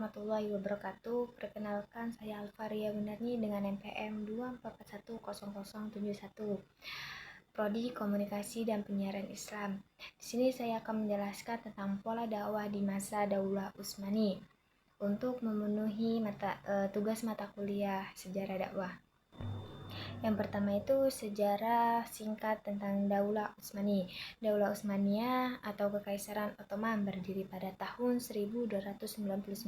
warahmatullahi wabarakatuh. Perkenalkan, saya Alfaria Gunarni dengan NPM 24410071, Prodi Komunikasi dan Penyiaran Islam. Di sini saya akan menjelaskan tentang pola dakwah di masa Daulah Utsmani untuk memenuhi tugas mata kuliah sejarah dakwah. Yang pertama itu sejarah singkat tentang Daulah Utsmani. Daulah Utsmaniyah atau Kekaisaran Ottoman berdiri pada tahun 1299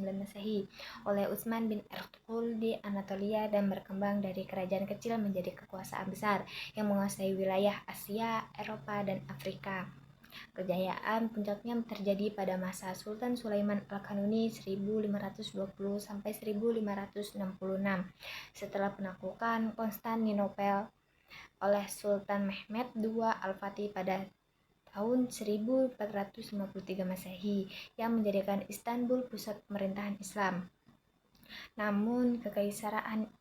Masehi oleh Utsman bin Ertugrul di Anatolia dan berkembang dari kerajaan kecil menjadi kekuasaan besar yang menguasai wilayah Asia, Eropa, dan Afrika. Kejayaan puncaknya terjadi pada masa Sultan Sulaiman Al-Kanuni 1520 sampai 1566 setelah penaklukan Konstantinopel oleh Sultan Mehmed II Al-Fatih pada tahun 1453 Masehi yang menjadikan Istanbul pusat pemerintahan Islam. Namun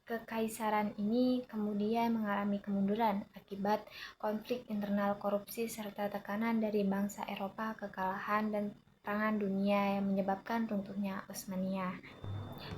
kekaisaran ini kemudian mengalami kemunduran akibat konflik internal, korupsi, serta tekanan dari bangsa Eropa, kekalahan dan perangan dunia yang menyebabkan runtuhnya Utsmaniyah.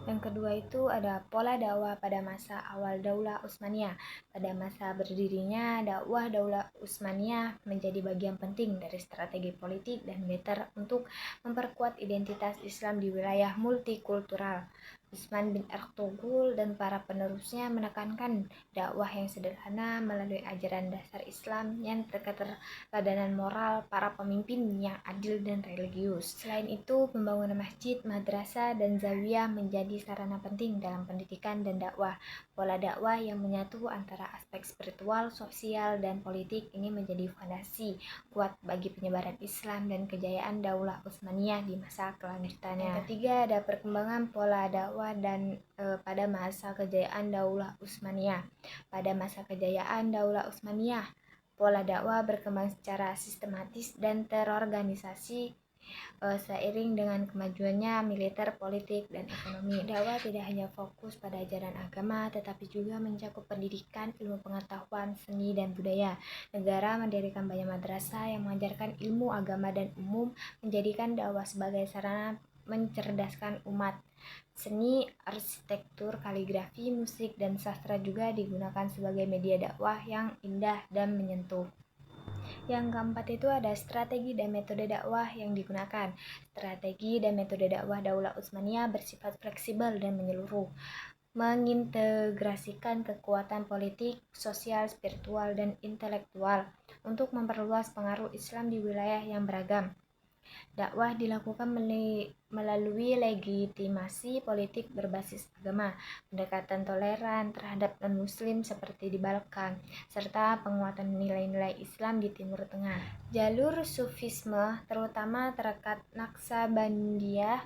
Yang kedua itu ada pola dakwah pada masa awal Daulah Utsmaniyah. Pada masa berdirinya dakwah Daulah Utsmaniyah menjadi bagian penting dari strategi politik dan militer untuk memperkuat identitas Islam di wilayah multikultural. Utsman bin Ertugrul dan para penerusnya menekankan dakwah yang sederhana melalui ajaran dasar Islam yang keterladanan moral para pemimpin yang adil dan religius. Selain itu, pembangunan masjid, madrasah, dan zawiyah menjadi sarana penting dalam pendidikan dan dakwah. Pola dakwah yang menyatu antara aspek spiritual, sosial, dan politik ini menjadi fondasi kuat bagi penyebaran Islam dan kejayaan Daulah Utsmaniyah di masa kelanjutannya. Yang ketiga ada perkembangan pola dakwah pada masa kejayaan Daulah Utsmaniyah. Pada masa kejayaan Daulah Utsmaniyah, pola dakwah berkembang secara sistematis dan terorganisasi seiring dengan kemajuannya militer, politik, dan ekonomi. Dakwah tidak hanya fokus pada ajaran agama, tetapi juga mencakup pendidikan, ilmu pengetahuan, seni, dan budaya. Negara mendirikan banyak madrasah yang mengajarkan ilmu agama dan umum, menjadikan dakwah sebagai sarana mencerdaskan umat. Seni, arsitektur, kaligrafi, musik, dan sastra juga digunakan sebagai media dakwah yang indah dan menyentuh. Yang keempat itu ada strategi dan metode dakwah yang digunakan. Strategi dan metode dakwah Daulah Utsmaniyah bersifat fleksibel dan menyeluruh, mengintegrasikan kekuatan politik, sosial, spiritual, dan intelektual untuk memperluas pengaruh Islam di wilayah yang beragam. Dakwah dilakukan melalui legitimasi politik berbasis agama, pendekatan toleran terhadap non-muslim seperti di Balkan, serta penguatan nilai-nilai Islam di Timur Tengah. Jalur Sufisme, terutama tarekat Naqsabandiyah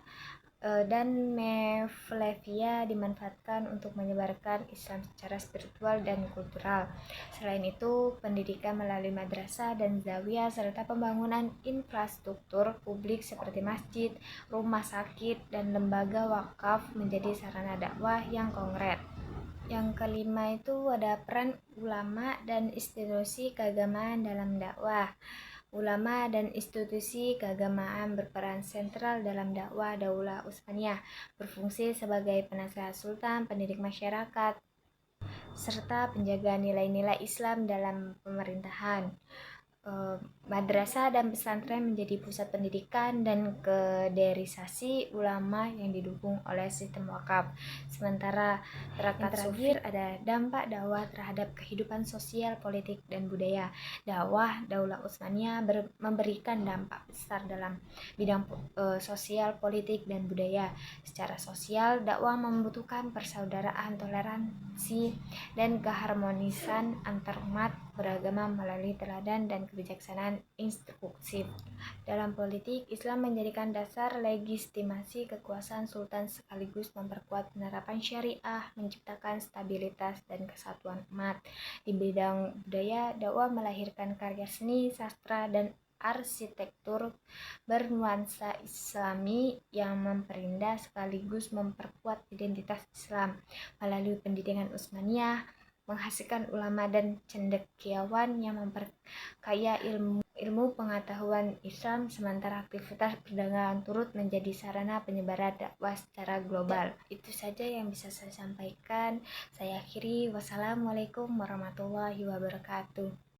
dan Mevlevia, dimanfaatkan untuk menyebarkan Islam secara spiritual dan kultural. Selain itu, pendidikan melalui madrasah dan zawiyah serta pembangunan infrastruktur publik seperti masjid, rumah sakit, dan lembaga wakaf menjadi sarana dakwah yang konkret. Yang kelima itu ada peran ulama dan institusi keagamaan dalam dakwah. Ulama dan institusi keagamaan berperan sentral dalam dakwah Daulah Utsmaniyah, berfungsi sebagai penasehat sultan, pendidik masyarakat, serta penjaga nilai-nilai Islam dalam pemerintahan. Madrasah dan pesantren menjadi pusat pendidikan dan kaderisasi ulama yang didukung oleh sistem wakaf. Sementara terakhir ada dampak dakwah terhadap kehidupan sosial, politik, dan budaya. Dakwah Daulah Utsmaniyah memberikan dampak besar dalam bidang sosial, politik, dan budaya. Secara sosial, dakwah membutuhkan persaudaraan, toleransi, dan keharmonisan antar umat beragama melalui teladan dan kebijaksanaan instruktif. Dalam politik, Islam menjadikan dasar legitimasi kekuasaan sultan sekaligus memperkuat penerapan syariah, menciptakan stabilitas dan kesatuan umat. Di bidang budaya, dakwah melahirkan karya seni, sastra, dan arsitektur bernuansa Islami yang memperindah sekaligus memperkuat identitas Islam. Melalui pendidikan Utsmaniyah menghasilkan ulama dan cendekiawan yang memperkaya ilmu pengetahuan Islam, sementara aktivitas perdagangan turut menjadi sarana penyebaran dakwah secara global. Itu saja yang bisa saya sampaikan. Saya akhiri. Wassalamualaikum warahmatullahi wabarakatuh.